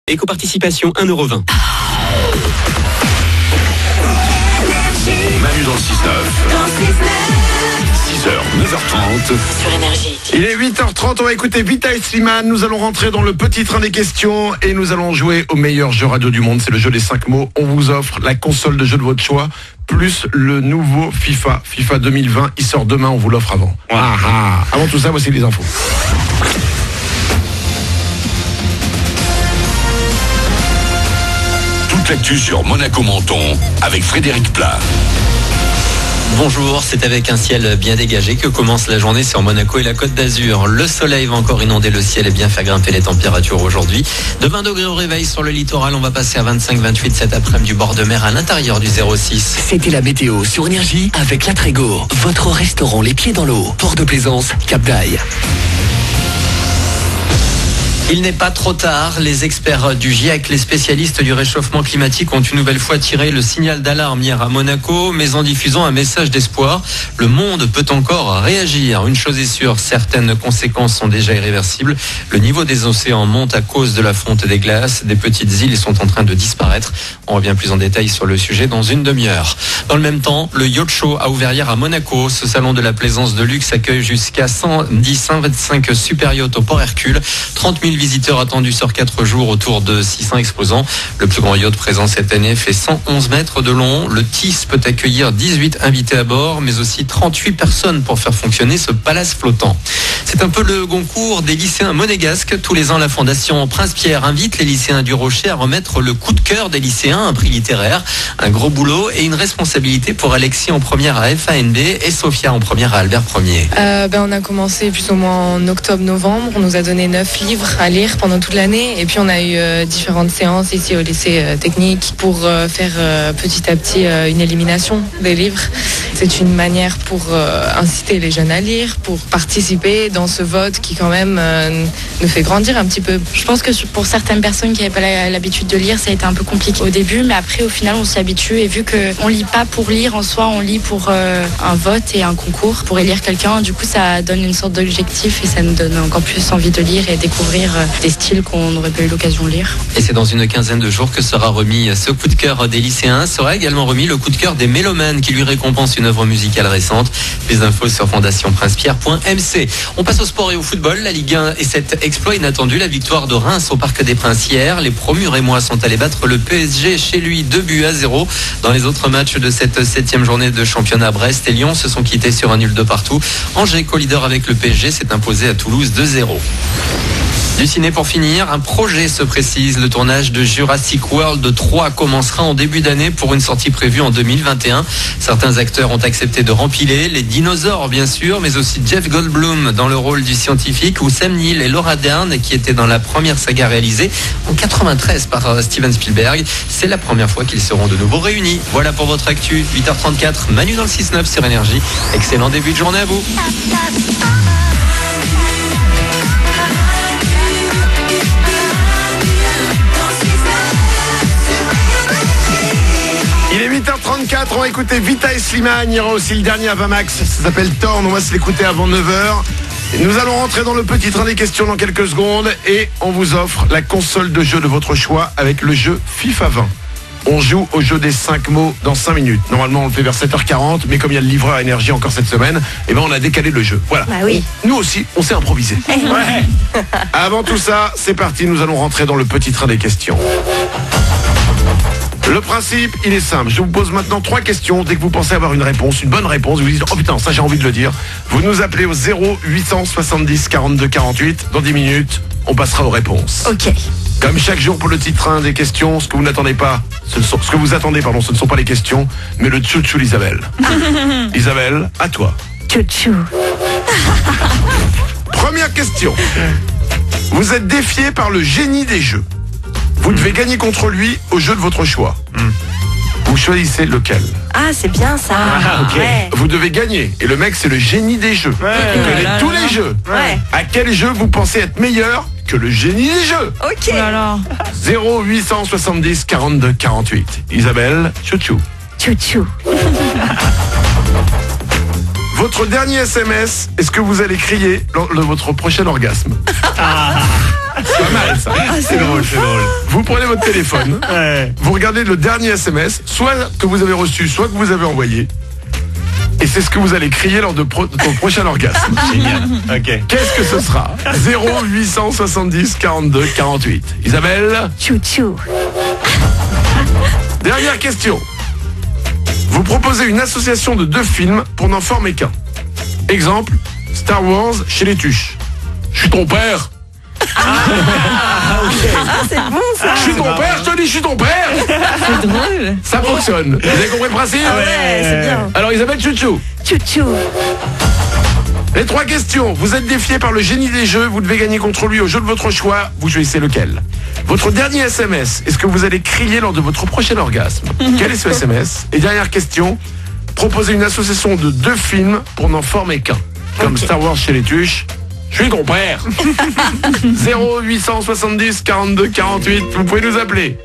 Éco-participation 1,20 €. Manu dans le 6-9. 6h, 9h30. Sur Énergie. Il est 8h30, on va écouter Vita et Slimane. Nous allons rentrer dans le petit train des questions et nous allons jouer au meilleur jeu radio du monde. C'est le jeu des 5 mots. On vous offre la console de jeu de votre choix, plus le nouveau FIFA 2020. Il sort demain, on vous l'offre avant. Avant tout ça, voici les infos. Toute l'actu sur Monaco Menton avec Frédéric Plat. Bonjour, c'est avec un ciel bien dégagé que commence la journée sur Monaco et la Côte d'Azur. Le soleil va encore inonder le ciel et bien faire grimper les températures aujourd'hui. De 20 degrés au réveil sur le littoral, on va passer à 25-28 cet après-midi du bord de mer à l'intérieur du 06. C'était la météo sur Énergie avec La Trégo, votre restaurant les pieds dans l'eau. Port de Plaisance, Cap d'Aille. Il n'est pas trop tard. Les experts du GIEC, les spécialistes du réchauffement climatique ont une nouvelle fois tiré le signal d'alarme hier à Monaco, mais en diffusant un message d'espoir. Le monde peut encore réagir. Une chose est sûre, certaines conséquences sont déjà irréversibles. Le niveau des océans monte à cause de la fonte des glaces. Des petites îles sont en train de disparaître. On revient plus en détail sur le sujet dans une demi-heure. Dans le même temps, le Yacht Show a ouvert hier à Monaco. Ce salon de la plaisance de luxe accueille jusqu'à 125 super yachts au port Hercule. 30 000 visiteurs attendus sur 4 jours autour de 600 exposants. Le plus grand yacht présent cette année fait 111 mètres de long. Le TIS peut accueillir 18 invités à bord, mais aussi 38 personnes pour faire fonctionner ce palace flottant. C'est un peu le concours des lycéens monégasques. Tous les ans, la Fondation Prince-Pierre invite les lycéens du Rocher à remettre le coup de cœur des lycéens, un prix littéraire, un gros boulot et une responsabilité pour Alexis en première à FANB et Sophia en première à Albert Ier. On a commencé plus ou moins en octobre-novembre. On nous a donné 9 livres à lire pendant toute l'année. Et puis on a eu différentes séances ici au lycée technique pour faire petit à petit une élimination des livres. C'est une manière pour inciter les jeunes à lire, pour participer dans ce vote qui quand même nous fait grandir un petit peu. Je pense que pour certaines personnes qui n'avaient pas l'habitude de lire, ça a été un peu compliqué au début, mais après au final on s'y habitue et vu qu'on lit pas pour lire en soi, on lit pour un vote et un concours pour élire quelqu'un. Du coup ça donne une sorte d'objectif et ça nous donne encore plus envie de lire et découvrir des styles qu'on n'aurait pas eu l'occasion de lire. Et c'est dans une quinzaine de jours que sera remis ce coup de cœur des lycéens. Sera également remis le coup de cœur des mélomanes qui lui récompense une œuvre musicale récente. Plus d'infos sur fondationprincepierre.mc. On passe au sport et au football. La Ligue 1 et cet exploit inattendu, la victoire de Reims au Parc des Princes hier. Les promus rémois sont allés battre le PSG chez lui 2-0. Dans les autres matchs de cette 7e journée de championnat, Brest et Lyon se sont quittés sur un nul de partout. Angers, co-leader avec le PSG, s'est imposé à Toulouse 2-0. Du ciné pour finir, un projet se précise. Le tournage de Jurassic World 3 commencera en début d'année pour une sortie prévue en 2021. Certains acteurs ont accepté de rempiler, les dinosaures bien sûr, mais aussi Jeff Goldblum dans le rôle du scientifique ou Sam Neill et Laura Dern qui étaient dans la première saga réalisée en 93 par Steven Spielberg. C'est la première fois qu'ils seront de nouveau réunis. Voilà pour votre actu, 8h34, Manu dans le 6-9 sur Énergie. Excellent début de journée à vous. Il est 8h34, on va écouter Vita et Slimane. Il y aura aussi le dernier Avamax, ça s'appelle Torn. On va se l'écouter avant 9h. Et nous allons rentrer dans le petit train des questions dans quelques secondes. Et on vous offre la console de jeu de votre choix avec le jeu FIFA 20. On joue au jeu des 5 mots dans 5 minutes. Normalement, on le fait vers 7h40, mais comme il y a le livreur énergie encore cette semaine, on a décalé le jeu. Voilà. Bah oui. Nous aussi, on s'est improvisé. Ouais. Avant tout ça, c'est parti. Nous allons rentrer dans le petit train des questions. Le principe, il est simple. Je vous pose maintenant 3 questions. Dès que vous pensez avoir une réponse, une bonne réponse, vous vous dites « Oh putain, ça j'ai envie de le dire ». Vous nous appelez au 0870 42 48. Dans 10 minutes, on passera aux réponses. Ok. Comme chaque jour pour le petit train des questions, ce que vous attendez, ce ne sont pas les questions, mais le tchou-tchou d'Isabelle. Isabelle, à toi. Tchou-tchou. Première question. Vous êtes défié par le génie des jeux. Vous devez gagner contre lui au jeu de votre choix. Vous choisissez lequel. Ah, c'est bien ça. Okay. Ouais. Vous devez gagner. Et le mec, c'est le génie des jeux. Il connaît tous les jeux. Ouais. À quel jeu vous pensez être meilleur que le génie des jeux? Ok. 0870 42 48. Isabelle, chouchou. Chouchou. Votre dernier SMS, est-ce que vous allez crier lors de votre prochain orgasme? C'est pas mal ça. C'est drôle, c'est drôle. Vous prenez votre téléphone, Ouais. vous regardez le dernier SMS, soit que vous avez reçu, soit que vous avez envoyé. Et c'est ce que vous allez crier lors de ton prochain orgasme. Génial. Ok. Qu'est-ce que ce sera? 0870 42 48. Isabelle, Chou-chou. dernière question. Vous proposez une association de 2 films pour n'en former qu'un. Exemple, Star Wars chez les Tuches. Je suis ton père. Ah, c'est bon ça. Je suis ton père, je te dis, je suis ton père. C'est drôle. Ça fonctionne. Vous avez compris le principe? Ouais, c'est bien. Alors Isabelle Chouchou, Chou-chou. les 3 questions. Vous êtes défié par le génie des jeux. Vous devez gagner contre lui au jeu de votre choix. Vous choisissez lequel? Votre dernier SMS, est-ce que vous allez crier lors de votre prochain orgasme? Quel est ce SMS? Et dernière question, proposez une association de 2 films pour n'en former qu'un. Comme Star Wars chez les Tuches. Je suis ton père. 0870 42 48, vous pouvez nous appeler.